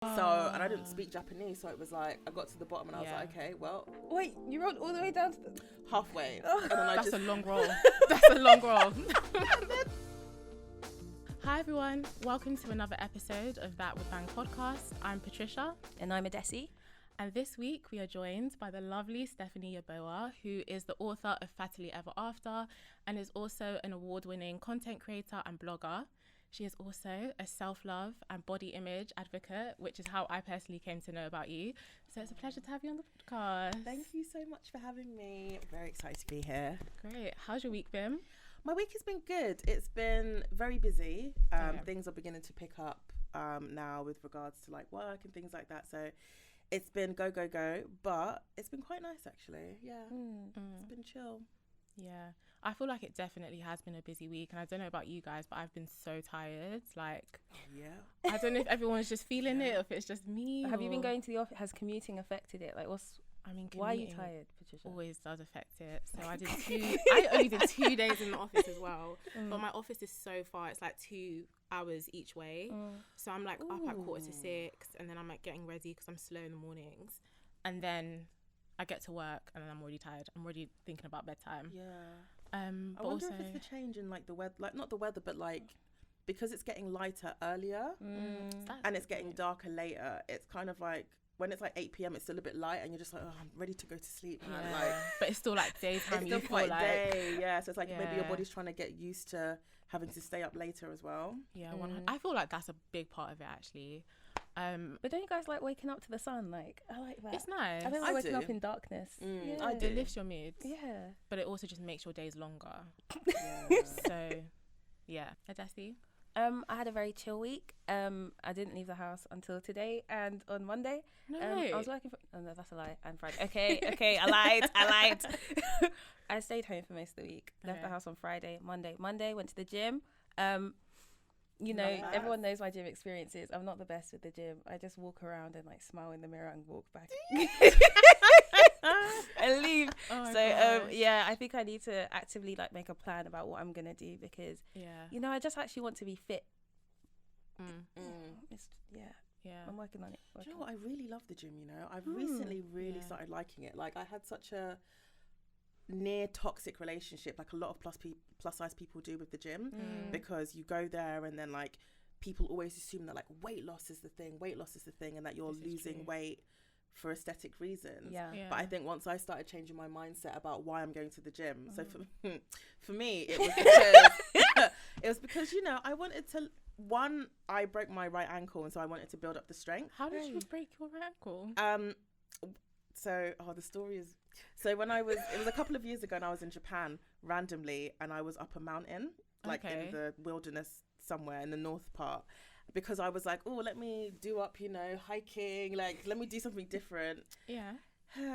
So, and I didn't speak Japanese, so it was like, I got to the bottom and I was like, okay, well. Wait, you rode all the way down to the... Halfway. And then That's a long roll. That's a long roll. Hi everyone, welcome to another episode of That Would Bang podcast. I'm Patricia. And I'm Adessy. And this week we are joined by the lovely Stephanie Yeboah, who is the author of Fattily Ever After and is also an award-winning content creator and blogger. She is also a self-love and body image advocate, which is how I personally came to know about you. So it's a pleasure to have you on the podcast. Thank you so much for having me. Very excited to be here. Great. How's your week been? My week has been good. It's been very busy. Things are beginning to pick up now with regards to like work and things like that. So it's been go, but it's been quite nice actually. Yeah, It's been chill. Yeah, I feel like it definitely has been a busy week, and I don't know about you guys, but I've been so tired. Like, I don't know if everyone's just feeling it or if it's just me. Have you been going to the office? Has commuting affected it? Like, why are you tired, Patricia? Always does affect it. So I only did 2 days in the office as well, but my office is so far. It's like 2 hours each way. So I'm like up at 5:45, and then I'm like getting ready because I'm slow in the mornings, and then I get to work and then I'm already tired. I'm already thinking about bedtime. Yeah. But I wonder also, if it's the change in like the weather, like not the weather, but like because it's getting lighter earlier and it's getting darker later. It's kind of like when it's like 8 p.m, it's still a bit light and you're just like, oh, I'm ready to go to sleep. Man. Yeah. Like, but it's still like daytime. it's still you feel quite like day. Yeah. So it's like maybe your Yeah. body's trying to get used to having to stay up later as well. Yeah, I feel like that's a big part of it actually. But don't you guys like waking up to the sun? Like, I like that. It's nice. I don't like waking up in darkness. Yeah. I do. It lifts your mood. Yeah. But it also just makes your days longer. Yeah. So, yeah. Adessy? I had a very chill week. I didn't leave the house until today and on Monday. No. I was working for... Oh, no, that's a lie. And Friday. Okay, I lied. I stayed home for most of the week. Left the house on Friday. Monday, went to the gym. You know, everyone knows my gym experiences. I'm not the best with the gym. I just walk around and like smile in the mirror and walk back and leave. Oh So yeah, I think I need to actively like make a plan about what I'm gonna do because you know, I just actually want to be fit. I'm working on it. Do you know what? I really love the gym, you know. I've recently really started liking it. Like I had such a near toxic relationship like a lot of plus size people do with the gym because you go there and then like people always assume that like weight loss is the thing and that you're losing weight for aesthetic reasons. But I think once I started changing my mindset about why I'm going to the gym, so for me it was because you know, I wanted to, I broke my right ankle and so I wanted to build up the strength. How did you break your right ankle? So the story is, so when it was a couple of years ago and I was in Japan randomly and I was up a mountain like in the wilderness somewhere in the north part because I was like, oh, let me do up, you know, hiking, like let me do something different.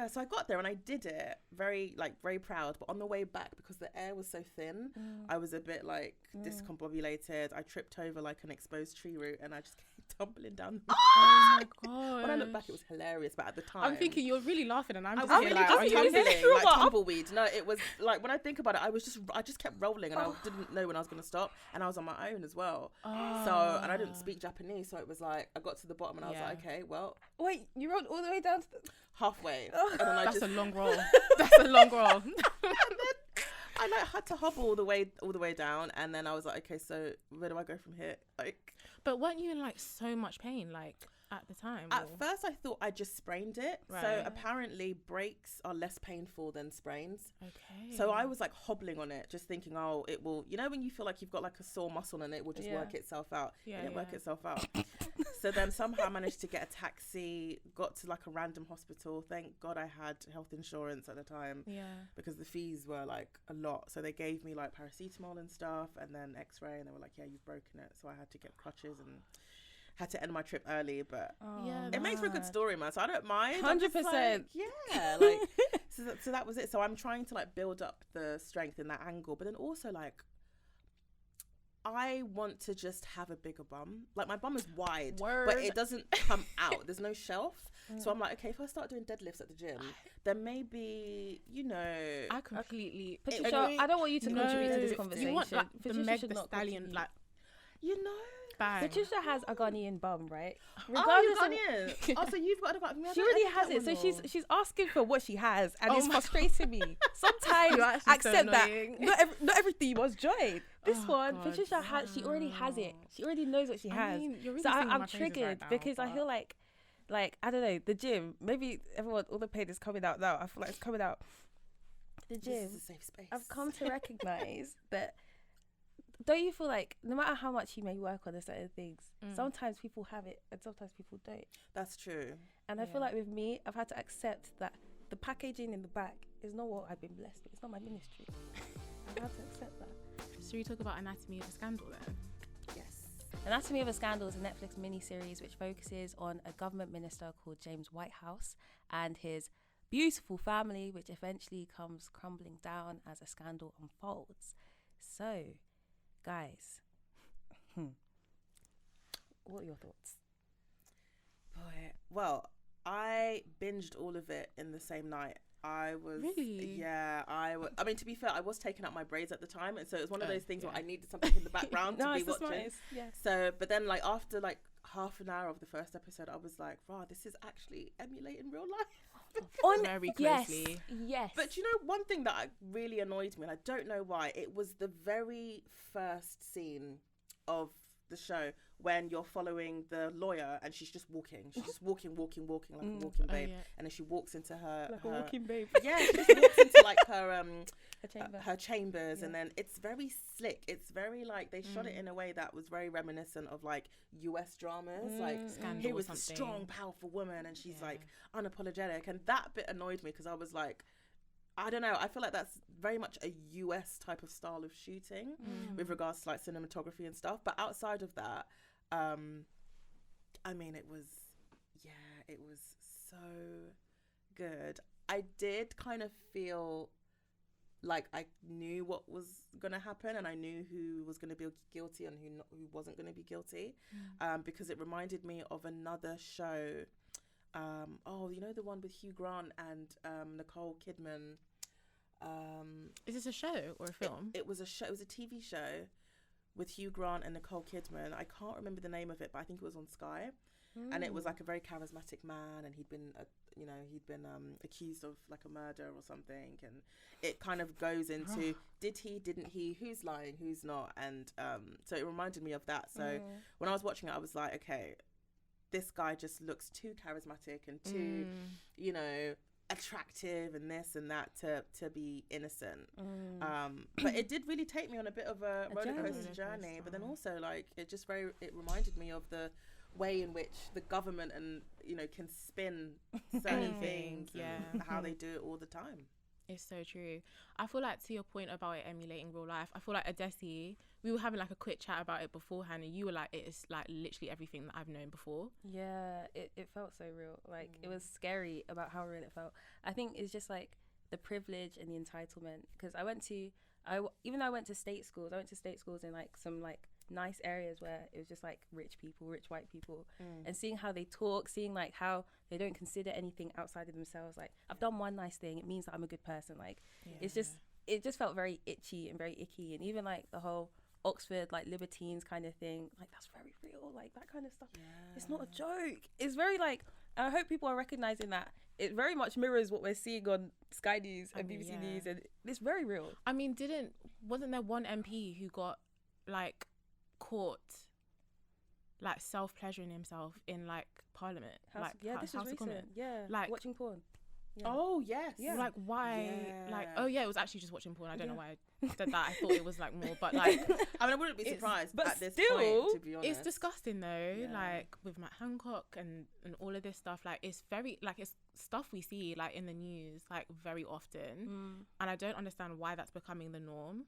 So I got there and I did it very proud, but on the way back because the air was so thin I was a bit like discombobulated. I tripped over like an exposed tree root and I just came tumbling down. Oh my god! When I look back it was hilarious, but at the time I'm thinking you're really laughing and I'm just really like, just tumbling tumbling? like tumbleweed. No, it was like when I think about it I just kept rolling and I didn't know when I was going to stop and I was on my own as well. So and I didn't speak Japanese, so it was like I got to the bottom and I was like, okay, well, wait, you rode all the way down to the... halfway. And then That's a long roll. That's a long roll. And then I like had to hobble all the way down, and then I was like, okay, so where do I go from here? Like, but weren't you in like so much pain like at the time? At first I thought I just sprained it. So apparently breaks are less painful than sprains. Okay. So I was like hobbling on it, just thinking, oh, it will, you know, when you feel like you've got like a sore muscle and it will just work itself out. It didn't work itself out. So then somehow I managed to get a taxi, got to like a random hospital. Thank God I had health insurance at the time. Because the fees were like a lot. So they gave me like paracetamol and stuff and then x-ray and they were like, yeah, you've broken it. So I had to get crutches and had to end my trip early, but it makes for a good story, man. So I don't mind. 100%. Like, so that was it. So I'm trying to like build up the strength in that angle, but then also like I want to just have a bigger bum. Like my bum is wide, but it doesn't come out. There's no shelf. So I'm like, okay, if I start doing deadlifts at the gym, then maybe, you know. I completely... Patricia, I don't want you to contribute to this conversation. You want like, the Patricia Meg should the not Stallion, contribute. like... You know? Bang. Patricia has a Ghanaian bum, right? Regardless Ghanaian. Oh, so you've got a Ghanaian. She already has it, so she's asking for what she has, and it's frustrating me. Sometimes accept that not everything you must join. This one, Patricia she already has it. She already knows what she has. Really so I'm triggered because I feel like I don't know, the gym. Maybe all the pain is coming out now. I feel like it's coming out. The gym. This is a safe space. I've come to recognize that. Don't you feel like no matter how much you may work on certain things, sometimes people have it and sometimes people don't? That's true. And I feel like with me, I've had to accept that the packaging in the back is not what I've been blessed with. It's not my ministry. I've had to accept that. Should we talk about Anatomy of a Scandal then? Yes. Anatomy of a Scandal is a Netflix miniseries which focuses on a government minister called James Whitehouse and his beautiful family, which eventually comes crumbling down as a scandal unfolds. So, guys, what are your thoughts? Boy, well, I binged all of it in the same night. I was really, I mean, to be fair, I was taking out my braids at the time, and so it was one of those things where I needed something in the background to be watching. Nice. Yeah. So, but then like after like half an hour of the first episode, I was like, wow, this is actually emulating real life. Very closely. Yes. But you know, one thing that really annoyed me, and I don't know why, it was the very first scene of the show when you're following the lawyer and she's just walking. She's just walking like a walking babe. And then she walks into her walking babe. Yeah, she just walks into like her chambers, and then it's very slick. It's very like they shot it in a way that was very reminiscent of like US dramas, like here was a strong, powerful woman and she's like unapologetic, and that bit annoyed me because I was like, I don't know, I feel like that's very much a US type of style of shooting with regards to like cinematography and stuff. But outside of that, I mean, it was so good. I did kind of feel like I knew what was going to happen, and I knew who was going to be guilty and who wasn't going to be guilty, because it reminded me of another show. You know, the one with Hugh Grant and Nicole Kidman. Is this a show or a film? It was a show. It was a TV show with Hugh Grant and Nicole Kidman. I can't remember the name of it, but I think it was on Sky. And it was like a very charismatic man, and he'd been accused of like a murder or something, and it kind of goes into did he, didn't he, who's lying, who's not, and so it reminded me of that. So when I was watching it, I was like, okay, this guy just looks too charismatic and too attractive and this and that to be innocent. But it did really take me on a bit of a roller coaster journey. But then also like it reminded me of the way in which the government and can spin certain things and how they do it all the time. It's so true. I feel like, to your point about it emulating real life, I feel like Adessy, we were having like a quick chat about it beforehand, and you were like, it is like literally everything that I've known before. Yeah, it felt so real. Like it was scary about how real it felt. I think it's just like the privilege and the entitlement, because I went to state schools in like some like nice areas where it was just like rich white people, and seeing how they talk, seeing like how they don't consider anything outside of themselves. Like I've done one nice thing, it means that I'm a good person. Like it just felt very itchy and very icky. And even like the whole Oxford like libertines kind of thing, like that's very real. Like that kind of stuff, it's not a joke. It's very like, I hope people are recognizing that it very much mirrors what we're seeing on Sky News and BBC News, and it's very real. I mean, wasn't there one MP who got like caught like self-pleasuring himself in like Parliament? This was recent. Like watching porn. Oh yes. Like why? Like it was actually just watching porn. I don't know why I said that. I thought it was like more, but like I mean, I wouldn't be surprised at this point, to be honest. It's disgusting though. Like with Matt Hancock and all of this stuff, like it's very like it's stuff we see like in the news like very often, and I don't understand why that's becoming the norm,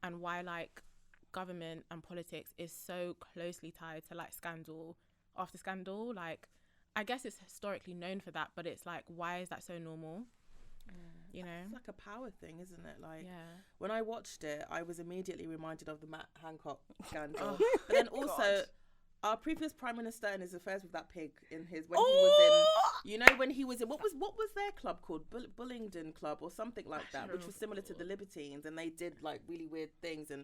and why like government and politics is so closely tied to like scandal after scandal. Like I guess it's historically known for that, but it's like, why is that so normal? You know, it's like a power thing, isn't it? Like when I watched it, I was immediately reminded of the Matt Hancock scandal, but then also Our previous Prime Minister and his affairs with that pig in his when he was in, you know, when he was in what was their club called, Bullingdon Club or something like that, which was similar to the Libertines, and they did like really weird things. And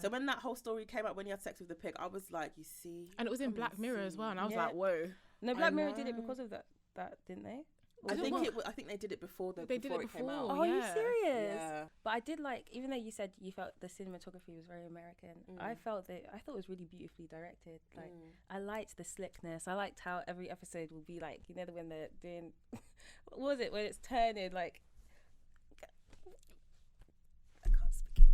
so when that whole story came out when he had sex with the pig, I was like, you see, and it was in Black Mirror as well, and I was like, whoa. No, Black Mirror did it because of that, didn't they? I think they did it before it came out. Oh, are you serious? Yeah. But I did like, even though you said you felt the cinematography was very American, I thought it was really beautifully directed. Like, I liked the slickness. I liked how every episode will be like, you know, when they're doing, what was it, when it's turning like, I can't speak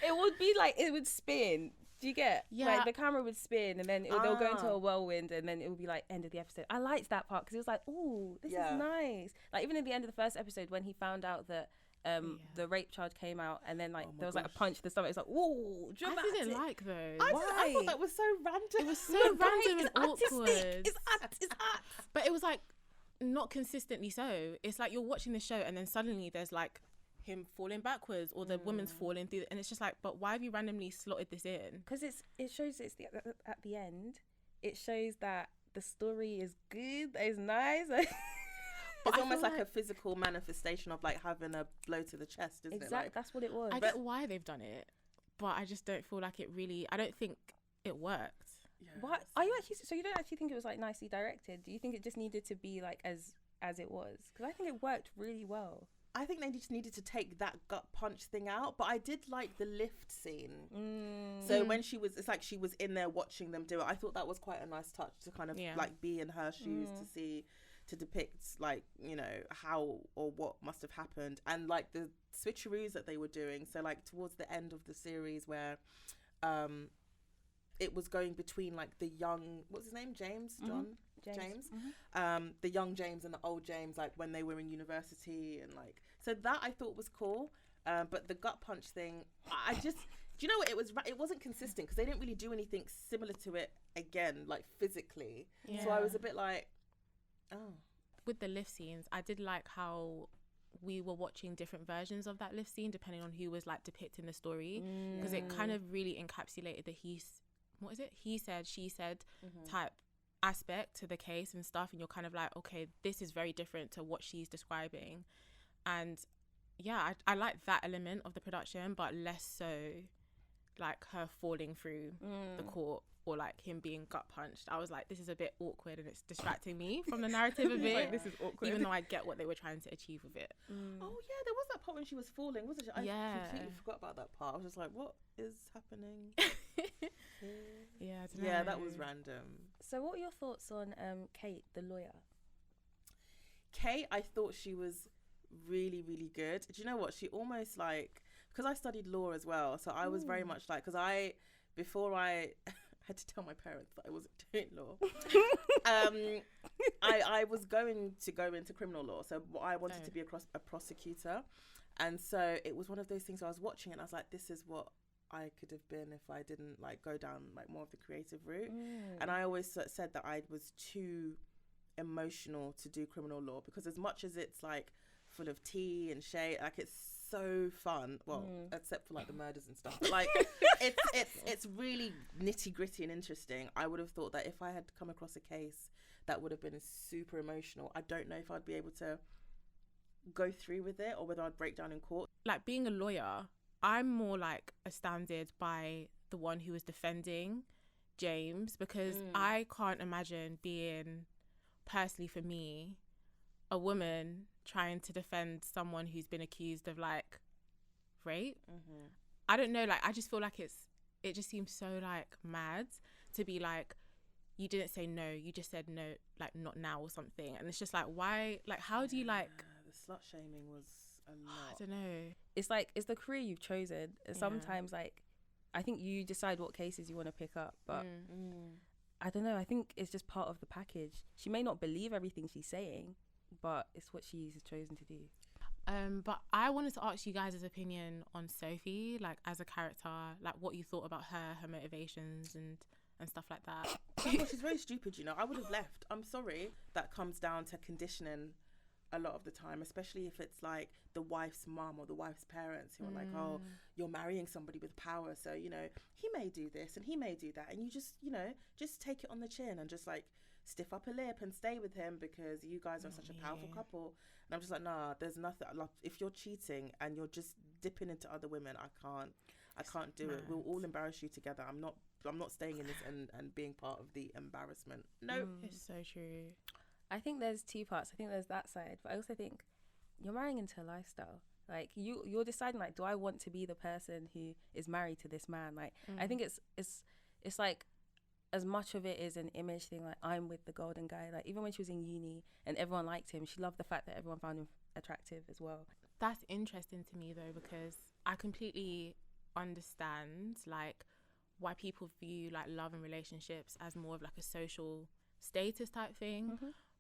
English. It would spin. Do you get? Yeah. Like the camera would spin and then they'll go into a whirlwind and then it would be like end of the episode. I liked that part because it was like, oh, this is nice. Like even at the end of the first episode when he found out that the rape charge came out and then like there was like a punch to the stomach. It's like, ooh, dramatic. I didn't like those. I thought that was so random. It was so random and awkward. It's art. But it was like not consistently so. It's like you're watching the show and then suddenly there's like him falling backwards or the woman's falling through, and it's just like, but why have you randomly slotted this in? Because it shows at the end it shows that the story is good, that is nice. It's almost like a physical manifestation of like having a blow to the chest, isn't it? Exactly, that's what it was. I get why they've done it, but I just don't feel like it really, I don't think it worked. What are you actually, so you don't actually think it was like nicely directed? Do you think it just needed to be like as it was? Because I think it worked really well. I think they just needed to take that gut punch thing out, but I did like the lift scene. So when it's like she was in there watching them do it. I thought that was quite a nice touch to kind of like be in her shoes to depict like, you know, how or what must have happened and like the switcheroos that they were doing. So like towards the end of the series where it was going between like the young, what's his name? James. The young James and the old James, like when they were in university, and like, so that I thought was cool. But the gut punch thing, I just, do you know what, it wasn't consistent because they didn't really do anything similar to it again, like physically. So I was a bit like, oh. With the lift scenes, I did like how we were watching different versions of that lift scene depending on who was like depicting the story, because it kind of really encapsulated the he said, she said type aspect to the case and stuff, and you're kind of like, okay, this is very different to what she's describing. And yeah, I like that element of the production, but less so like her falling through the court or like him being gut punched. I was like, this is a bit awkward and it's distracting me from the narrative a bit. Like, this is awkward, even though I get what they were trying to achieve with it. Oh yeah, there was that part when she was falling, wasn't it? I completely forgot about that part. I was just like, what is happening? Yeah, that was random. So what were your thoughts on Kate, the lawyer? Kate, I thought she was really, really good. Do you know what? She almost like, because I studied law as well, so I was very much like, because before I had to tell my parents that I wasn't doing law, I was going to go into criminal law, so I wanted to be a prosecutor. And so it was one of those things where I was watching it and I was like, this is what I could have been if I didn't like go down like more of the creative route. And I always said that I was too emotional to do criminal law, because as much as it's like full of tea and shade, like it's so fun, well except for like the murders and stuff, but like it's really nitty gritty and interesting. I would have thought that if I had come across a case that would have been super emotional, I don't know if I'd be able to go through with it or whether I'd break down in court. Like being a lawyer, I'm more like astounded by the one who was defending James, because I can't imagine being, personally for me, a woman trying to defend someone who's been accused of like rape. I don't know, like I just feel like it just seems so like mad to be like, you didn't say no, you just said no, like not now or something. And it's just like, why, like how do you like, the slut shaming was a lot. I don't know, it's like, it's the career you've chosen. Sometimes like I think you decide what cases you want to pick up, but I don't know, I think it's just part of the package. She may not believe everything she's saying, but it's what she's chosen to do. But I wanted to ask you guys' opinion on Sophie, like as a character, like what you thought about her motivations and stuff like that. Oh, she's very stupid, you know. I would have left. I'm sorry. That comes down to conditioning. a lot of the time, especially if it's like the wife's mum or the wife's parents who are like, oh, you're marrying somebody with power, so, you know, he may do this and he may do that, and you just, you know, just take it on the chin and just like stiff up a lip and stay with him because you guys are such a powerful couple. And I'm just like, nah, there's nothing, like, if you're cheating and you're just dipping into other women, I can't do it. We'll all embarrass you together. I'm not staying in this and being part of the embarrassment. No. It's so true. I think there's two parts. I think there's that side, but I also think you're marrying into a lifestyle. Like you're deciding, like, do I want to be the person who is married to this man? Like, I think it's like, as much of it is an image thing. Like, I'm with the golden guy. Like, even when she was in uni and everyone liked him, she loved the fact that everyone found him attractive as well. That's interesting to me though, because I completely understand like why people view like love and relationships as more of like a social status type thing.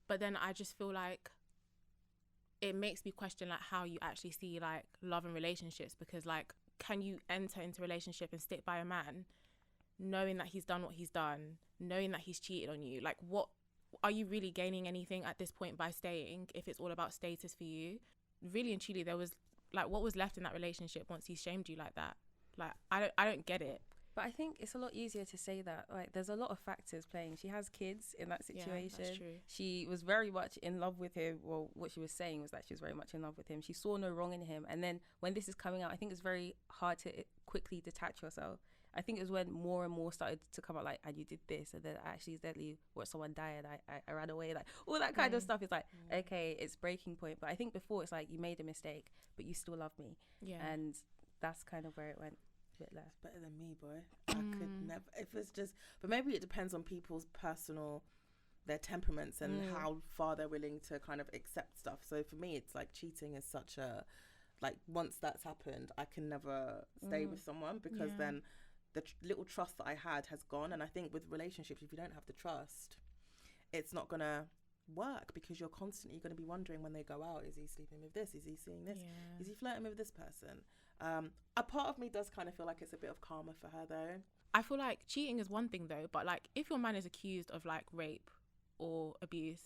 But then I just feel like it makes me question like how you actually see like love and relationships, because like, can you enter into a relationship and stick by a man knowing that he's done what he's done, knowing that he's cheated on you? Like, what are you really gaining anything at this point by staying if it's all about status for you? Really and truly, there was like, what was left in that relationship once he shamed you like that? Like, I don't get it. But I think it's a lot easier to say that. Like, there's a lot of factors playing. She has kids in that situation. Yeah, that's true. She was very much in love with him. Well, what she was saying was that she was very much in love with him. She saw no wrong in him. And then when this is coming out, I think it's very hard to quickly detach yourself. I think it was when more and more started to come out, like, and you did this, and then I actually deadly watched someone die, and I ran away, like, all that kind of stuff is like, okay, it's breaking point. But I think before, it's like, you made a mistake, but you still love me. Yeah. And that's kind of where it went a bit left. Better than me, boy. I could never, if it's just, but maybe it depends on people's their temperaments and how far they're willing to kind of accept stuff. So for me, it's like cheating is such a, like, once that's happened, I can never stay with someone, because then the little trust that I had has gone. And I think with relationships, if you don't have the trust, it's not going to work, because you're constantly going to be wondering when they go out, is he sleeping with this? Is he seeing this? Is he flirting with this person? A part of me does kind of feel like it's a bit of karma for her though. I feel like cheating is one thing though, but like, if your man is accused of like rape or abuse,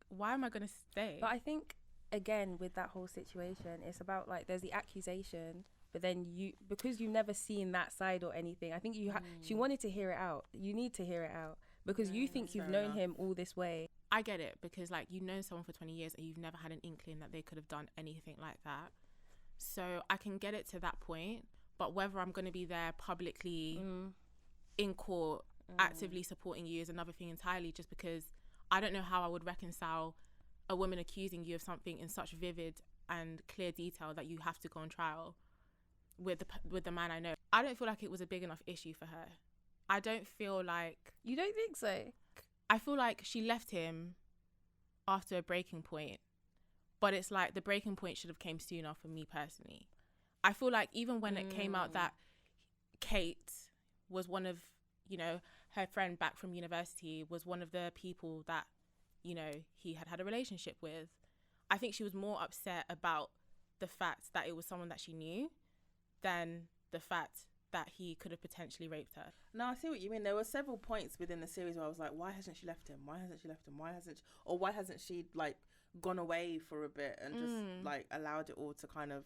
why am I going to stay? But I think, again, with that whole situation, it's about like, there's the accusation, but then because you've never seen that side or anything, I think she wanted to hear it out. You need to hear it out, because you think you've known him all this way. I get it, because like, you've known someone for 20 years and you've never had an inkling that they could have done anything like that. So I can get it to that point, but whether I'm going to be there publicly in court actively supporting you is another thing entirely, just because I don't know how I would reconcile a woman accusing you of something in such vivid and clear detail that you have to go on trial with the man I know. I don't feel like it was a big enough issue for her. I don't feel like... You don't think so? I feel like she left him after a breaking point, but it's like the breaking point should have came sooner for me personally. I feel like even when it came out that Kate was one of, you know, her friend back from university was one of the people that, you know, he had a relationship with, I think she was more upset about the fact that it was someone that she knew than the fact that he could have potentially raped her. No, I see what you mean. There were several points within the series where I was like, why hasn't she left him? Why hasn't she left him? Why hasn't she like gone away for a bit and just like allowed it all to kind of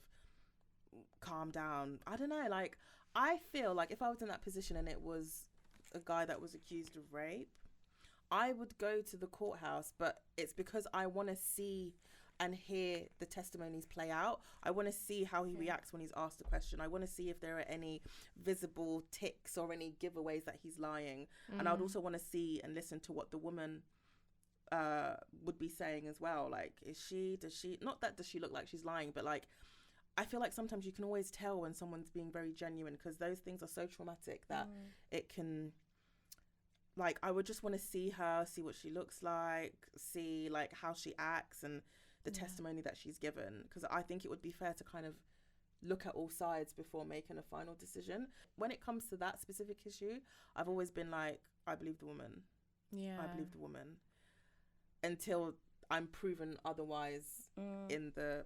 calm down? I don't know. Like, I feel like if I was in that position and it was a guy that was accused of rape, I would go to the courthouse, but it's because I want to see and hear the testimonies play out. I want to see how he reacts when he's asked a question. I want to see if there are any visible tics or any giveaways that he's lying. And I would also want to see and listen to what the woman would be saying as well. Like, does she look like she's lying, but like, I feel like sometimes you can always tell when someone's being very genuine, because those things are so traumatic that it can, like, I would just want to see her, see what she looks like, see like how she acts and the testimony that she's given, because I think it would be fair to kind of look at all sides before making a final decision. When it comes to that specific issue, I've always been like, I believe the woman. I believe the woman until I'm proven otherwise in the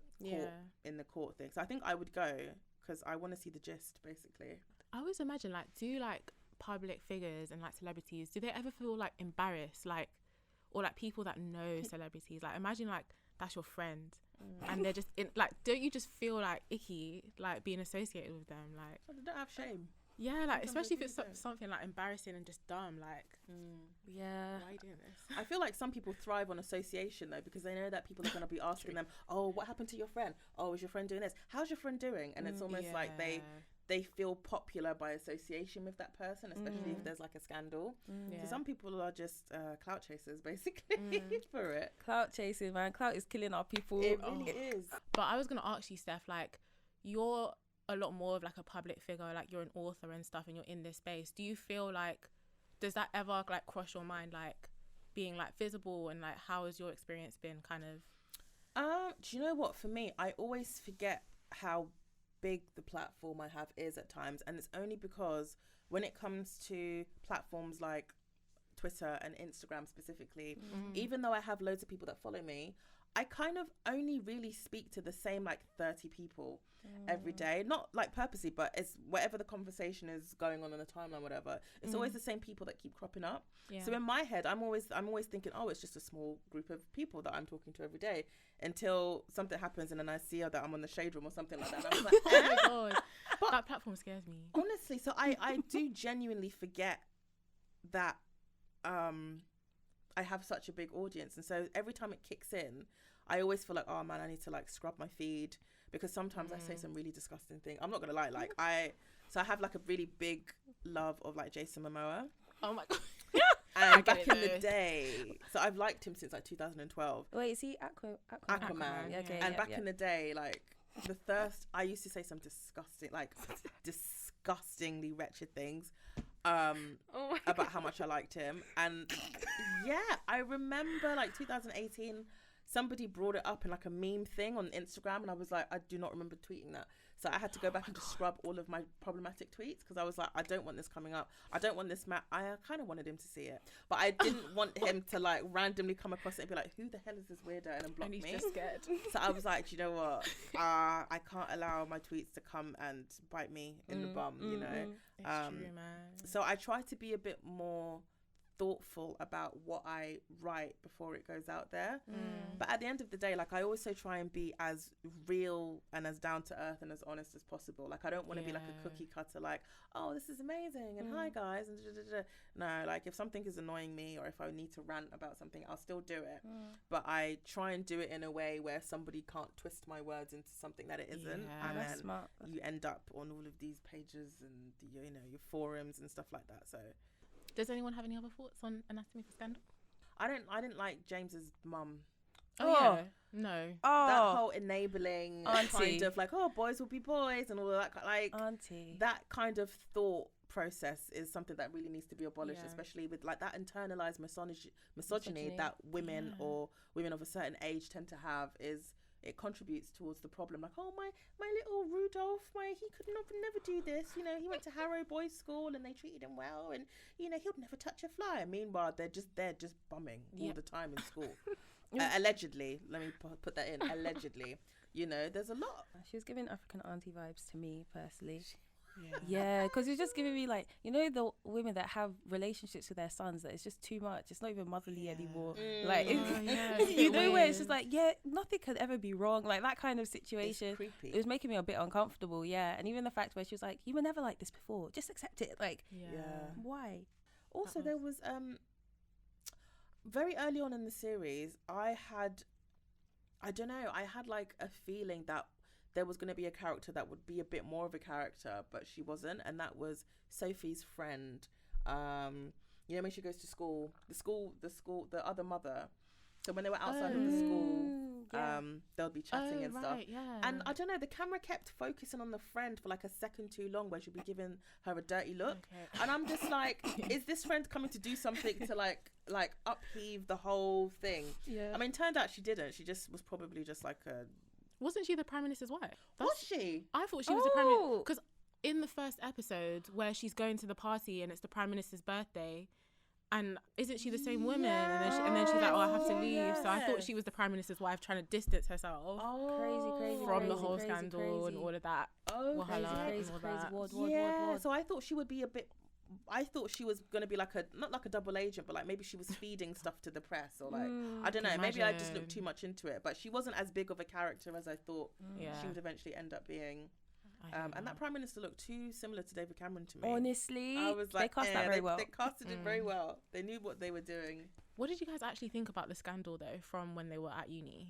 court thing. So I think I would go, because I want to see the gist, basically. I always imagine, like, do like public figures and like celebrities, do they ever feel like embarrassed, like, or like people that know celebrities. Like imagine like that's your friend, and they're just in, like, don't you just feel like icky like being associated with them? Like, they don't have shame. Yeah, like especially if it's something like embarrassing and just dumb. Like, yeah, why are you doing this? I feel like some people thrive on association though, because they know that people are going to be asking them, "Oh, what happened to your friend? Oh, is your friend doing this? How's your friend doing?" And it's almost like they feel popular by association with that person, especially if there's like a scandal. So some people are just clout chasers, basically, for it. Clout chasing, man. Clout is killing our people. It really is. But I was going to ask you, Steph, like, you're a lot more of like a public figure, like you're an author and stuff, and you're in this space. Do you feel like, does that ever like cross your mind, like being like visible, and like how has your experience been kind of? Do you know what, for me, I always forget how big the platform I have is at times, and it's only because when it comes to platforms like Twitter and Instagram specifically, even though I have loads of people that follow me, I kind of only really speak to the same like 30 people every day, not like purposely, but it's whatever the conversation is going on the timeline, whatever, it's always the same people that keep cropping up. So in my head, I'm always thinking, oh, it's just a small group of people that I'm talking to every day, until something happens and then I see that I'm on the Shade Room or something like that, and I was like, oh my god, but that platform scares me, honestly. So I do genuinely forget that I have such a big audience, and so every time it kicks in, I always feel like, oh man, I need to like scrub my feed, because sometimes I say some really disgusting things. I'm not gonna lie, like I have like a really big love of like Jason Momoa. Oh my god. And back in the day, so I've liked him since like 2012. Wait, is he Aquaman? Yeah, okay, and back in the day, like the first, I used to say some disgustingly wretched things about how much I liked him. And yeah, I remember like 2018, somebody brought it up in like a meme thing on Instagram, and I was like, I do not remember tweeting that. So I had to go back and just scrub all of my problematic tweets, because I was like, I don't want this coming up. I don't want this I kind of wanted him to see it, but I didn't want him to like randomly come across it and be like, who the hell is this weirdo, and block me. And he's just scared. So I was like, you know what? I can't allow my tweets to come and bite me in the bum, you know? It's true, man. So I try to be a bit more thoughtful about what I write before it goes out there. But at the end of the day, like I also try and be as real and as down to earth and as honest as possible. Like I don't want to be like a cookie cutter, like, oh, this is amazing and hi guys and no, like if something is annoying me or if I need to rant about something, I'll still do it. But I try and do it in a way where somebody can't twist my words into something that it isn't, and then smart. You end up on all of these pages and you know, your forums and stuff like that. So does anyone have any other thoughts on Anatomy for Scandal? I didn't like James's mum. Yeah. No. That whole enabling Auntie. kind of like, oh, boys will be boys and all of that, like Auntie. That kind of thought process is something that really needs to be abolished, especially with like that internalized misogyny that women or women of a certain age tend to have. It contributes towards the problem. Like, oh, my little Rudolph, he could never do this. You know, he went to Harrow Boys School and they treated him well, and you know, he'll never touch a fly. And meanwhile, they're just bumming all the time in school. Allegedly, let me put that in. Allegedly, you know, there's a lot. She was giving African auntie vibes to me personally. Yeah, because you're just giving me like, you know, the women that have relationships with their sons that it's just too much. It's not even motherly anymore. Like, you know, where it's just like, nothing could ever be wrong. Like that kind of situation. It was making me a bit uncomfortable. And even the fact where she was like, you were never like this before. Just accept it. Like, why? Also, there was very early on in the series, I had like a feeling that there was going to be a character that would be a bit more of a character, but she wasn't, and that was Sophie's friend. You know, when she goes to school, the other mother. So when they were outside of the school, they'll be chatting and stuff. And I don't know, the camera kept focusing on the friend for like a second too long, where she'd be giving her a dirty look. And I'm just like, is this friend coming to do something to like upheave the whole thing? I mean, turned out she didn't. She just was probably just like a... Wasn't she the Prime Minister's wife? Was she? I thought she was the Prime Minister. Because in the first episode where she's going to the party and it's the Prime Minister's birthday, and isn't she the same woman? And then she's like, oh, I have to leave. So I thought she was the Prime Minister's wife trying to distance herself from the whole scandal and all of that. Crazy. So I thought she would be a bit I thought she was going to be like not like a double agent, but like maybe she was feeding stuff to the press, or like, I don't know, maybe I just looked too much into it, but she wasn't as big of a character as I thought she would eventually end up being. And that Prime Minister looked too similar to David Cameron to me. Honestly, I was like, they cast that very well. They casted it very well. They knew what they were doing. What did you guys actually think about the scandal though, from when they were at uni?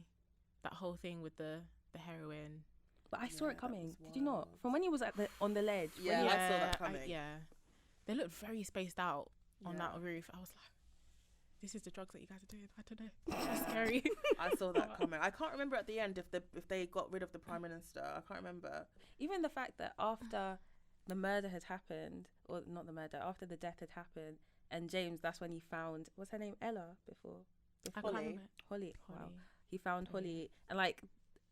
That whole thing with the heroin. But I saw it coming. Did you not? From when he was on the ledge. Yeah, I saw that coming. They looked very spaced out on that roof. I was like, this is the drugs that you guys are doing. I don't know. It's scary. I saw that coming. I can't remember at the end if they got rid of the Prime Minister. I can't remember. Even the fact that after the murder had happened, or not the murder, after the death had happened, and James, that's when he found, what's her name? Ella before Holly. Wow. He found Holly, and like,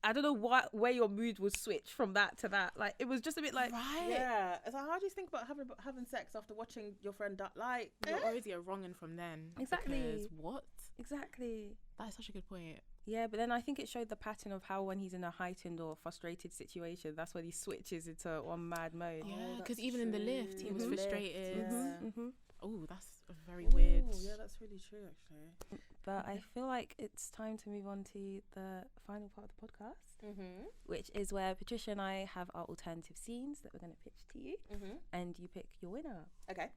I don't know where your mood would switch from that to that. Like, it was just a bit like, right. Yeah. It's like, how do you think about having sex after watching your friend die? Like, you're already a wrong'un from then. Exactly. What? Exactly. That is such a good point. Yeah, but then I think it showed the pattern of how when he's in a heightened or frustrated situation, that's when he switches into one mad mode. Yeah, because even in the lift, he was frustrated. Mm-hmm. Oh, that's a very weird. Yeah, that's really true, actually. But I feel like it's time to move on to the final part of the podcast, which is where Patricia and I have our alternative scenes that we're going to pitch to you, and you pick your winner. Okay.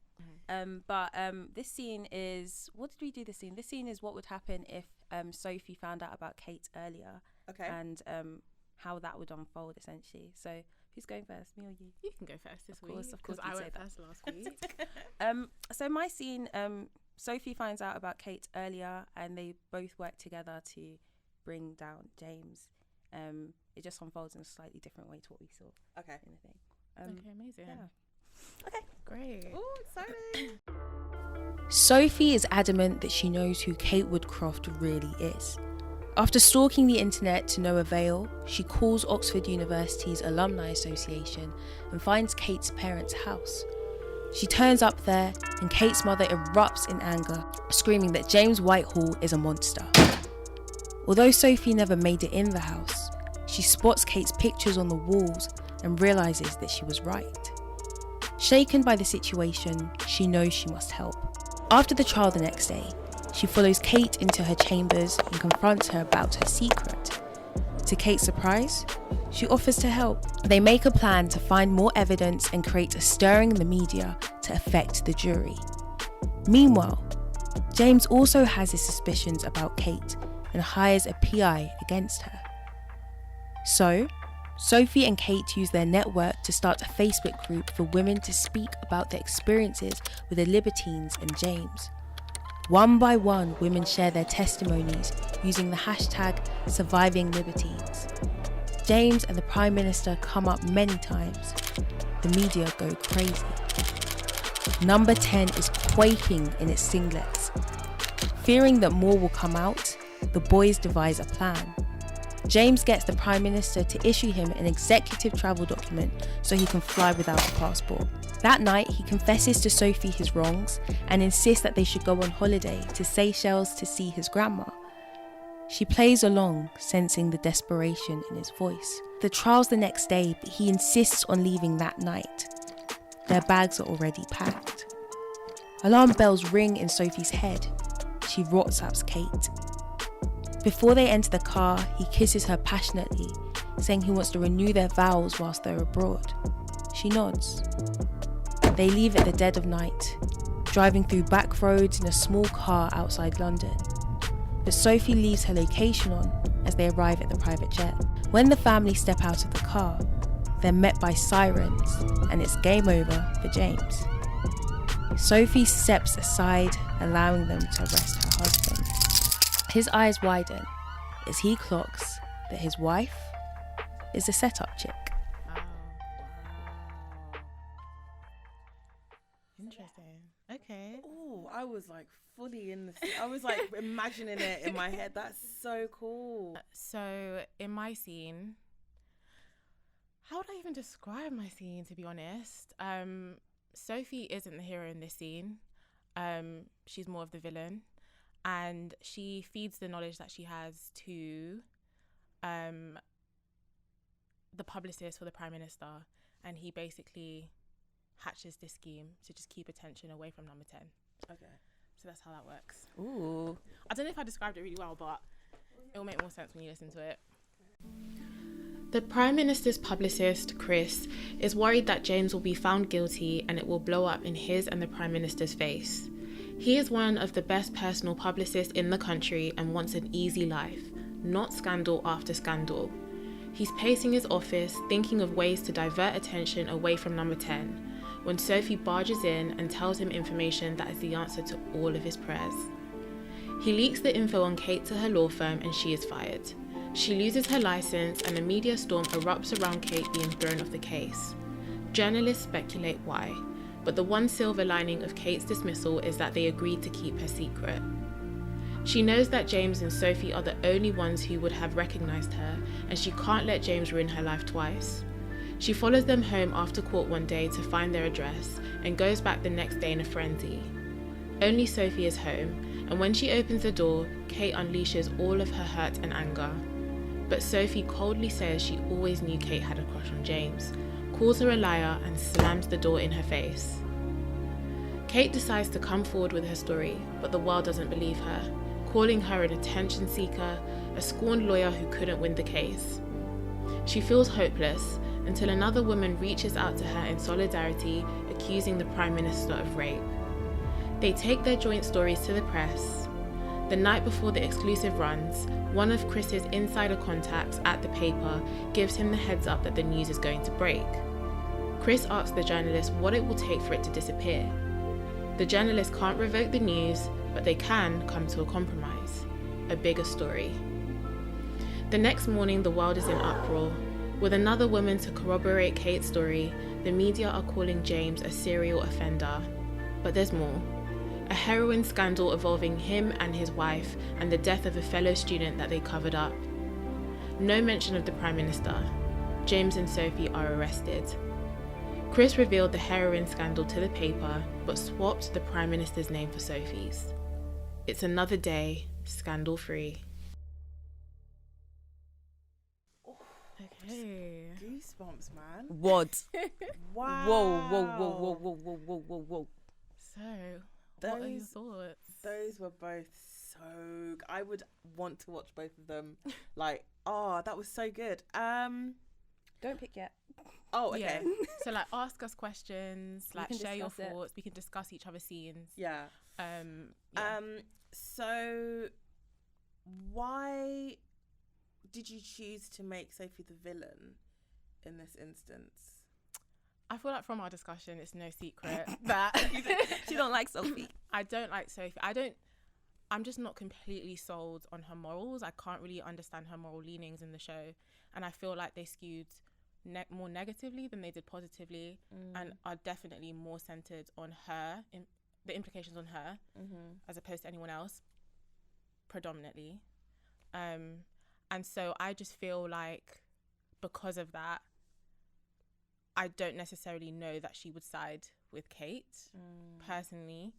But this scene is, what did we do this scene? This scene is what would happen if Sophie found out about Kate earlier. Okay. And how that would unfold, essentially. So who's going first, me or you? You can go first this week. Of course, I went first last week. So my scene, Sophie finds out about Kate earlier, and they both work together to bring down James. It just unfolds in a slightly different way to what we saw. Okay. In the thing. Okay, amazing. Yeah. Okay. Great. Oh, exciting. Sophie is adamant that she knows who Kate Woodcroft really is. After stalking the internet to no avail, she calls Oxford University's Alumni Association and finds Kate's parents' house. She turns up there, and Kate's mother erupts in anger, screaming that James Whitehall is a monster. Although Sophie never made it in the house, she spots Kate's pictures on the walls and realises that she was right. Shaken by the situation, she knows she must help. After the trial the next day, she follows Kate into her chambers and confronts her about her secret. To Kate's surprise, she offers to help. They make a plan to find more evidence and create a stirring in the media to affect the jury. Meanwhile, James also has his suspicions about Kate and hires a PI against her. So, Sophie and Kate use their network to start a Facebook group for women to speak about their experiences with the Libertines and James. One by one, women share their testimonies using the hashtag #SurvivingLibertines. James and the Prime Minister come up many times. The media go crazy. Number 10 is quaking in its singlets. Fearing that more will come out, the boys devise a plan. James gets the Prime Minister to issue him an executive travel document so he can fly without a passport. That night, he confesses to Sophie his wrongs and insists that they should go on holiday to Seychelles to see his grandma. She plays along, sensing the desperation in his voice. The trial's the next day, but he insists on leaving that night. Their bags are already packed. Alarm bells ring in Sophie's head. She WhatsApps Kate. Before they enter the car, he kisses her passionately, saying he wants to renew their vows whilst they're abroad. She nods. They leave at the dead of night, driving through back roads in a small car outside London. But Sophie leaves her location on as they arrive at the private jet. When the family step out of the car, they're met by sirens, and it's game over for James. Sophie steps aside, allowing them to arrest her husband. His eyes widen as he clocks that his wife is a setup chick. Interesting. Okay. Oh, I was like fully in the scene. I was like imagining it in my head. That's so cool. So in my scene, how would I even describe my scene, to be honest? Sophie isn't the hero in this scene. She's more of the villain. And she feeds the knowledge that she has to the publicist for the Prime Minister. And he basically hatches this scheme to just keep attention away from number 10. Okay. So that's how that works. Ooh. I don't know if I described it really well, but it will make more sense when you listen to it. The Prime Minister's publicist, Chris, is worried that James will be found guilty and it will blow up in his and the Prime Minister's face. He is one of the best personal publicists in the country and wants an easy life, not scandal after scandal. He's pacing his office, thinking of ways to divert attention away from number 10, when Sophie barges in and tells him information that is the answer to all of his prayers. He leaks the info on Kate to her law firm and she is fired. She loses her license and a media storm erupts around Kate being thrown off the case. Journalists speculate why, but the one silver lining of Kate's dismissal is that they agreed to keep her secret. She knows that James and Sophie are the only ones who would have recognised her, and she can't let James ruin her life twice. She follows them home after court one day to find their address and goes back the next day in a frenzy. Only Sophie is home, and when she opens the door, Kate unleashes all of her hurt and anger. But Sophie coldly says she always knew Kate had a crush on James, calls her a liar and slams the door in her face. Kate decides to come forward with her story, but the world doesn't believe her, calling her an attention seeker, a scorned lawyer who couldn't win the case. She feels hopeless until another woman reaches out to her in solidarity, accusing the Prime Minister of rape. They take their joint stories to the press. The night before the exclusive runs, one of Chris's insider contacts at the paper gives him the heads up that the news is going to break. Chris asks the journalist what it will take for it to disappear. The journalist can't revoke the news, but they can come to a compromise, a bigger story. The next morning, the world is in uproar. With another woman to corroborate Kate's story, the media are calling James a serial offender. But there's more. A heroin scandal involving him and his wife and the death of a fellow student that they covered up. No mention of the Prime Minister. James and Sophie are arrested. Chris revealed the heroin scandal to the paper, but swapped the Prime Minister's name for Sophie's. It's another day, scandal-free. Okay. Goosebumps, man. What? Wow. Whoa. So, what are your thoughts? Those were both so... I would want to watch both of them. Like, oh, that was so good. Don't pick yet. Oh, okay. Yeah. So, like, ask us questions, like, share your thoughts. We can discuss each other's scenes. Yeah. Yeah. So, why did you choose to make Sophie the villain in this instance? I feel like from our discussion, it's no secret that She don't like Sophie. I don't like Sophie. I'm just not completely sold on her morals. I can't really understand her moral leanings in the show. And I feel like they skewed more negatively than they did positively, and are definitely more centered on her, the implications on her, as opposed to anyone else, predominantly. And so I just feel like because of that, I don't necessarily know that she would side with Kate personally,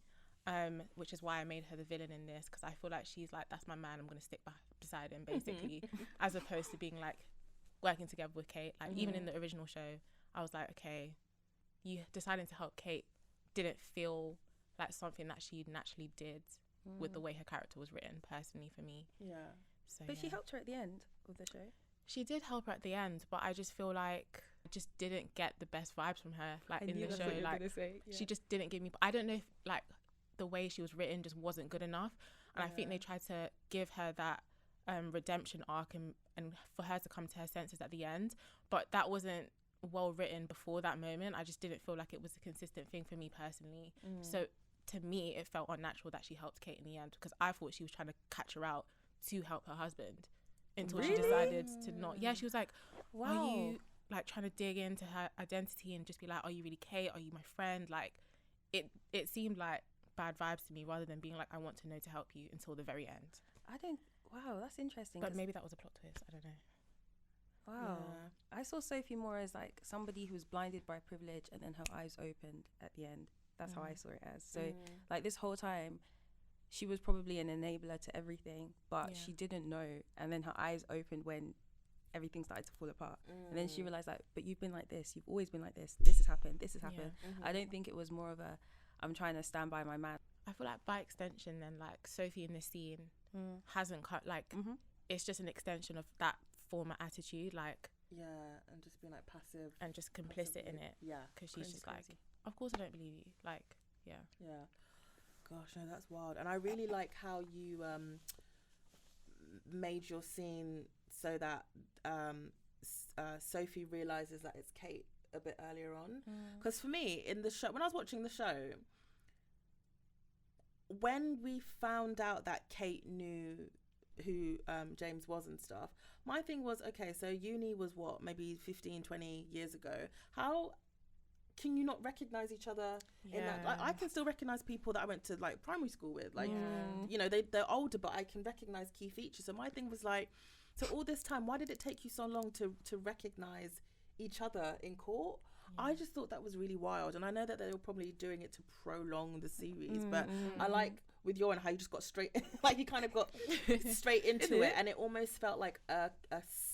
which is why I made her the villain in this, because I feel like she's like, that's my man, I'm going to stick beside him, basically, as opposed to being like working together with Kate. Like even in the original show, I was like, okay, you deciding to help Kate didn't feel like something that she naturally did with the way her character was written, personally, for me. Yeah. So, But she helped her at the end of the show. She did help her at the end, but I just feel like I just didn't get the best vibes from her, like in the show. Like she just didn't give me. I don't know if like the way she was written just wasn't good enough, and I think they tried to give her that redemption arc and for her to come to her senses at the end, but that wasn't well written before that moment. I just didn't feel like it was a consistent thing for me personally. So to me, it felt unnatural that she helped Kate in the end, because I thought she was trying to catch her out to help her husband until she decided to not. Yeah, she was like, wow, are you like trying to dig into her identity and just be like, are you really Kate? Are you my friend? Like it seemed like bad vibes to me, rather than being like, I want to know to help you, until the very end. Wow, that's interesting. But maybe that was a plot twist. I don't know. Wow. Yeah. I saw Sophie more as like somebody who's blinded by privilege and then her eyes opened at the end. That's how I saw it as. So like this whole time, she was probably an enabler to everything, but she didn't know. And then her eyes opened when everything started to fall apart. And then she realized like, but you've been like this, you've always been like this has happened. I don't think it was more of a I'm trying to stand by my man. I feel like by extension then, like Sophie in the scene hasn't cut, like it's just an extension of that former attitude, like and just being like passive and just complicit in it, because she's just like, of course I don't believe you, like gosh, no, that's wild. And I really like how you made your scene so that Sophie realizes that it's Kate a bit earlier on, because for me in the show, when I was watching the show, when we found out that Kate knew who James was and stuff, my thing was, okay, so uni was what, maybe 15-20 years ago, how can you not recognize each other in that? Like, I can still recognize people that I went to like primary school with, like you know, they're older, but I can recognize key features. So my thing was like, so all this time, why did it take you so long to recognize each other in court? I just thought that was really wild. And I know that they were probably doing it to prolong the series, but I like with your and how you just got straight, like you kind of got straight into it, and it almost felt like a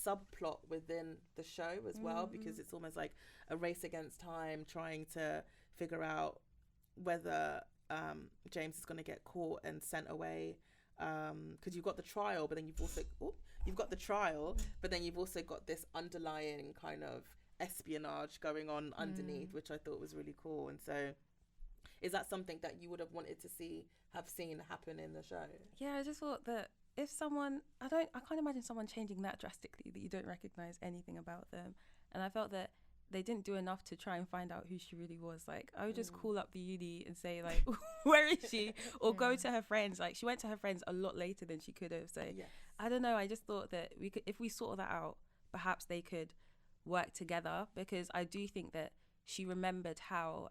subplot within the show as well, because it's almost like a race against time, trying to figure out whether James is going to get caught and sent away, because you've got the trial, but then you've also got this underlying kind of espionage going on underneath, which I thought was really cool. And so is that something that you would have wanted to have seen happen in the show? I just thought that if someone, I can't imagine someone changing that drastically that you don't recognize anything about them. And I felt that they didn't do enough to try and find out who she really was. Like, I would just call up the uni and say like, where is she? Or go to her friends. Like, she went to her friends a lot later than she could have. So I don't know, I just thought that we could, if we sorted that out, perhaps they could work together, because I do think that she remembered how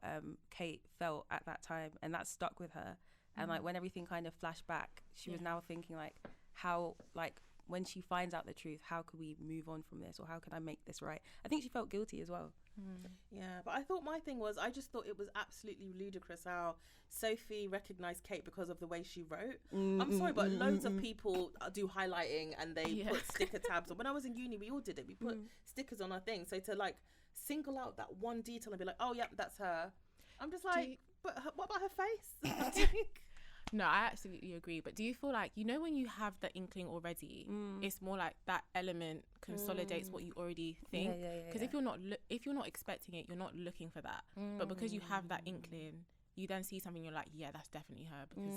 Kate felt at that time, and that stuck with her. And like when everything kind of flashed back, she was now thinking like, how, like when she finds out the truth, how could we move on from this, or how can I make this right? I think she felt guilty as well. But I thought my thing was, I just thought it was absolutely ludicrous how Sophie recognised Kate because of the way she wrote. I'm sorry, but loads of people do highlighting and they put sticker tabs on. When I was in uni, we all did it. We put stickers on our thing. So to like single out that one detail and be like, oh yeah, that's her. I'm just like, but what about her face? No, I absolutely agree. But do you feel like, you know, when you have the inkling already, it's more like that element consolidates what you already think? Because if you're not expecting it, you're not looking for that. But because you have that inkling, you then see something, you're like, yeah, that's definitely her, because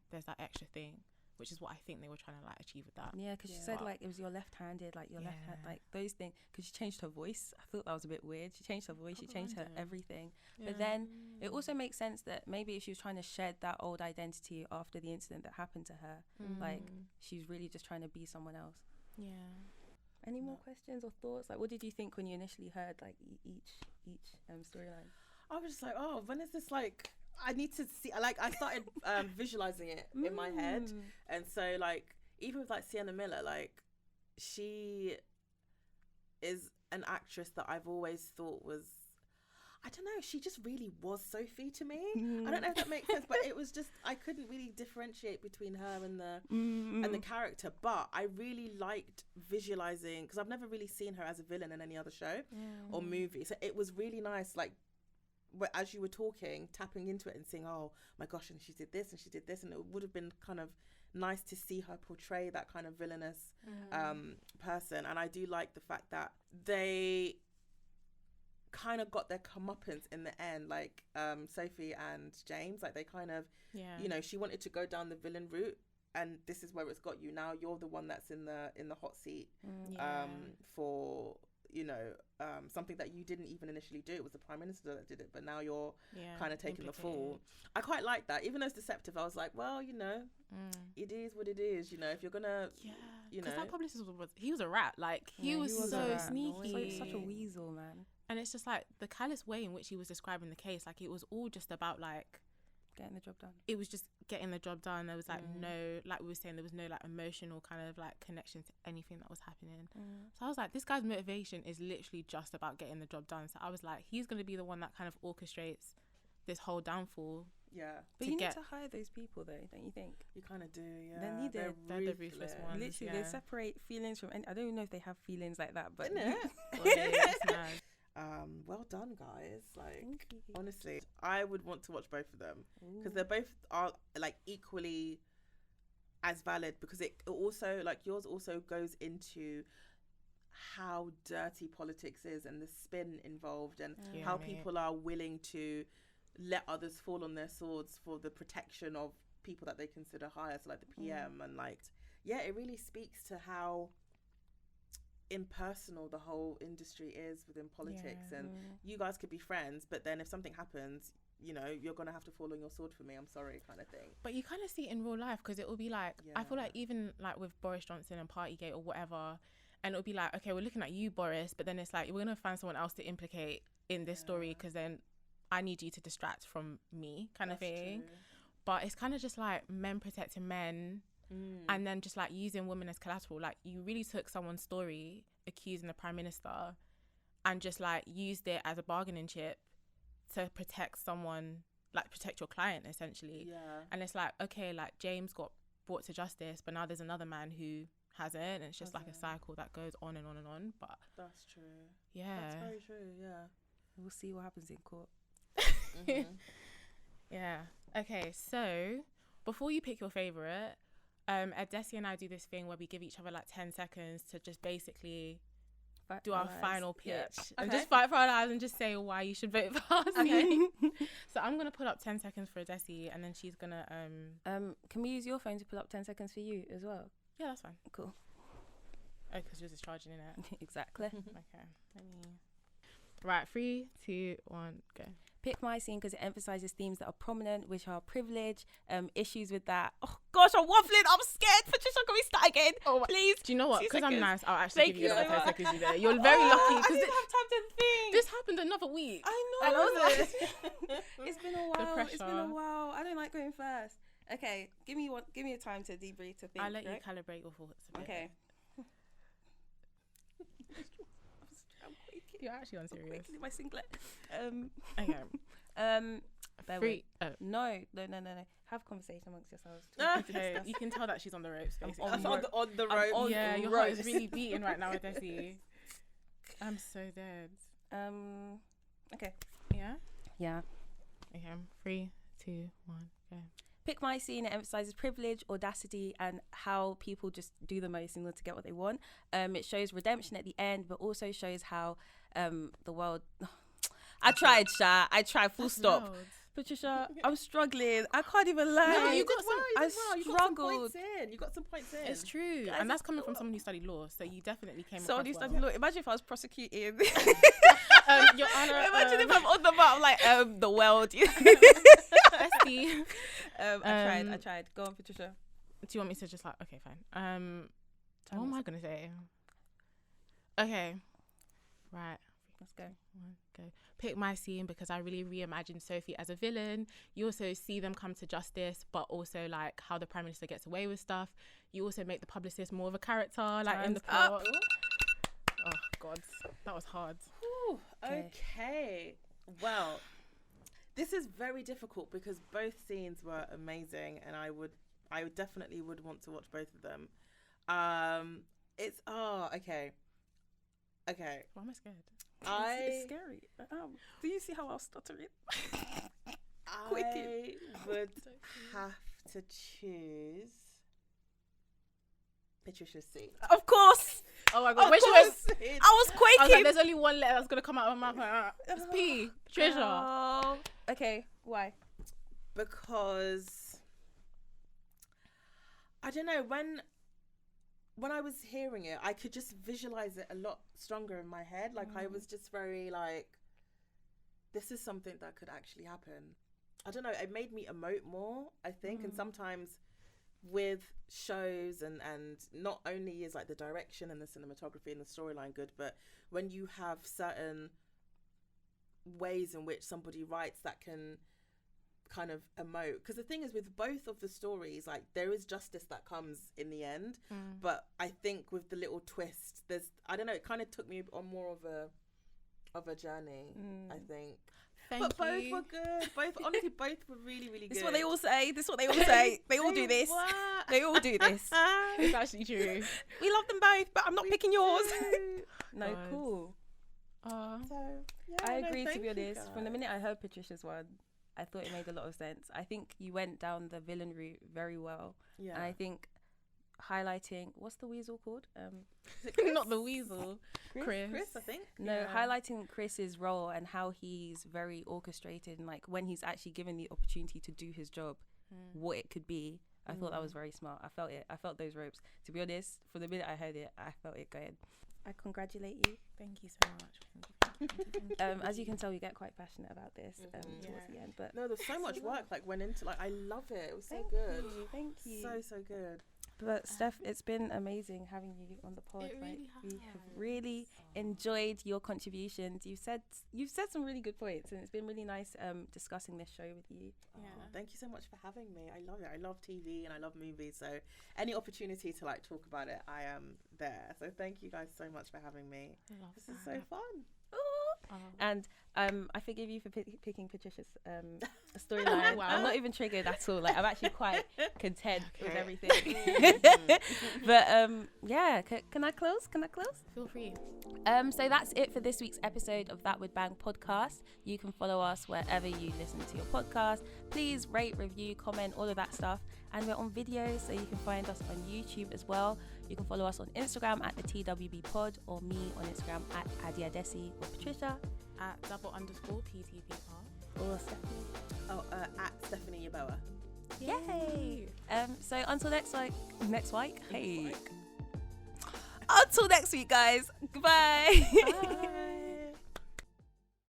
there's that extra thing, which is what I think they were trying to like achieve with that. Yeah, because she said like it was your left-handed, like your left hand, like those things. Because she changed her voice. I thought that was a bit weird. She changed her voice. She changed her everything. But then it also makes sense that maybe if she was trying to shed that old identity after the incident that happened to her, like she's really just trying to be someone else. Any more questions or thoughts? Like, what did you think when you initially heard like each storyline? I was just like, oh, when is this like? I need to see, like, I started visualizing it in my head. And so like, even with like Sienna Miller, like she is an actress that I've always thought was, I don't know, she just really was Sophie to me. I don't know if that makes sense, but it was just, I couldn't really differentiate between her and the character. But I really liked visualizing, because I've never really seen her as a villain in any other show or movie. So it was really nice, like, as you were talking, tapping into it and saying, oh my gosh, and she did this and she did this, and it would have been kind of nice to see her portray that kind of villainous person. And I do like the fact that they kind of got their comeuppance in the end, like Sophie and James, like they kind of, you know, she wanted to go down the villain route, and this is where it's got you. Now you're the one that's in the hot seat for, you know, something that you didn't even initially do. It was the Prime Minister that did it, but now you're kind of taking the fall. I quite like that. Even though it's deceptive, I was like, well, you know, it is what it is. You know, if you're gonna, you know. Because that publicist he was a rat. Like, he was so sneaky. Such a weasel, man. And it's just like the callous way in which he was describing the case. Like, it was all just about like getting the job done. It was just getting the job done. There was like no, like we were saying, there was no like emotional kind of like connection to anything that was happening. So I was like, this guy's motivation is literally just about getting the job done. So I was like, he's going to be the one that kind of orchestrates this whole downfall But you need to hire those people, though, don't you think? You kind of do, yeah. They're needed. They're the ruthless ones. Literally, they separate feelings from. I don't even know if they have feelings like that, but. Isn't it? It's mad. Well done, guys. Like, honestly, I would want to watch both of them because they're both are like equally as valid, because it also, like, yours also goes into how dirty politics is and the spin involved, and how people are willing to let others fall on their swords for the protection of people that they consider higher, so like the PM, and like, it really speaks to how impersonal the whole industry is within politics. And you guys could be friends, but then if something happens, you know, you're gonna have to fall on your sword for me, I'm sorry, kind of thing. But you kind of see it in real life, because it will be like, I feel like even like with Boris Johnson and Partygate or whatever, and it'll be like, okay, we're looking at you, Boris, but then it's like, we're gonna find someone else to implicate in this story, because then I need you to distract from me, kind of thing. True. But it's kind of just like men protecting men, and then just like using women as collateral. Like, you really took someone's story accusing the Prime Minister and just like used it as a bargaining chip to protect someone, like protect your client essentially. And it's like, okay, like James got brought to justice, but now there's another man who hasn't, and it's just like a cycle that goes on and on and on. But that's true. That's very true. We'll see what happens in court. Okay, so before you pick your favorite, Adessy and I do this thing where we give each other like 10 seconds to just basically do our final pitch and just fight for our lives and just say why you should vote for us. So I'm gonna put up 10 seconds for Adessy, and then she's gonna can we use your phone to pull up 10 seconds for you as well? Yeah, that's fine. Cool. Oh, because yours is charging in it. Exactly. Okay, let me. Right, 3, 2, 1, go. Pick my scene because it emphasizes themes that are prominent, which are privilege, issues with that. Oh gosh, I'm waffling. I'm scared. Patricia, can we start again? Please. Do you know what? Because I'm nice, I'll actually give you the 10 seconds you there. You're very lucky. Because I didn't have time to think. This happened another week. I know. It's been a while. It's been a while. I don't like going first. Okay, give me a time to debrief, to think. I'll let you calibrate your thoughts a bit. Okay. You're actually on serious. My singlet. Okay. No. Have conversation amongst yourselves. Okay. You can tell that she's on the ropes, basically. On the ropes. Yeah, your heart is really beating right now, Adessy. I'm so dead. Okay. Yeah? Yeah. Okay. 3, 2, 1, go. Pick my scene. It emphasizes privilege, audacity, and how people just do the most in order to get what they want. It shows redemption at the end, but also shows how the world. I tried, Sha. I tried. Full stop. Loud. Patricia, I'm struggling. I can't even lie. No, you struggled. You got some points in. It's true, and that's coming from someone who studied law, so you definitely came. Someone who studied law. Imagine if I was prosecuting. Your Honor. Imagine if I'm on the bar, I'm like, the world. Bestie. I tried. Go on, Patricia. Do you want me to just like? Okay, fine. What am I gonna say? Okay, right. Let's go. Go. Pick my scene because I really reimagined Sophie as a villain. You also see them come to justice, but also like how the Prime Minister gets away with stuff. You also make the publicist more of a character, like in the plot. Oh God, that was hard. Ooh, okay. Well, this is very difficult because both scenes were amazing, and I definitely would want to watch both of them. Okay. Why am I scared? It's scary. Do you see how I'll stutter it? I would have to choose Patricia's scene. Of course. Oh my God. I was quaking. I was like, there's only one letter that's gonna come out of my mouth. It's P. Patricia. Oh. Okay. Why? Because I don't know, when I was hearing it, I could just visualize it a lot stronger in my head. Like I was just very like, this is something that could actually happen. I don't know, it made me emote more, I think. And sometimes with shows and not only is like the direction and the cinematography and the storyline good, but when you have certain ways in which somebody writes that can kind of emote, because the thing is with both of the stories, like there is justice that comes in the end, but I think with the little twist, there's, I don't know, it kind of took me on more of a journey. I think But both were good. Both were really, really good. This is what they all say. They all do this. They all do this. It's actually true. We love them both, but I'm not picking yours. No, God. cool. So, yeah, I agree, to be honest. From the minute I heard Patricia's one, I thought it made a lot of sense. I think you went down the villain route very well. Yeah. And I think highlighting, what's the weasel called? Not the weasel. Chris, I think. No, highlighting Chris's role and how he's very orchestrated, and like when he's actually given the opportunity to do his job, what it could be. I thought that was very smart. I felt it. I felt those ropes. To be honest, from the minute I heard it, I felt it going. I congratulate you. Thank you so much. As you can tell, we get quite passionate about this towards the end. But no, there's so much work went into. I love it. It was so good. Thank you. So good. But Steph, it's been amazing having you on the pod. It really we have really enjoyed your contributions. You've said some really good points, and it's been really nice discussing this show with you. Thank you so much for having me. I love it. I love TV and I love movies. So any opportunity to talk about it, I am there. So thank you guys so much for having me. This is so fun. And I forgive you for picking Patricia's storyline. Wow. I'm not even triggered at all. I'm actually quite content with everything. But can I close? Feel free. So that's it for this week's episode of That Would Bang podcast. You can follow us wherever you listen to your podcast. Please rate, review, comment, all of that stuff. And we're on video, so you can find us on YouTube as well. You can follow us on Instagram at the TWB pod, or me on Instagram at Adessy, or Patricia at _PTPR, or Stephanie. At Stephanie Yeboah. Yay! So until next week. Hey. Until next week, guys. Goodbye.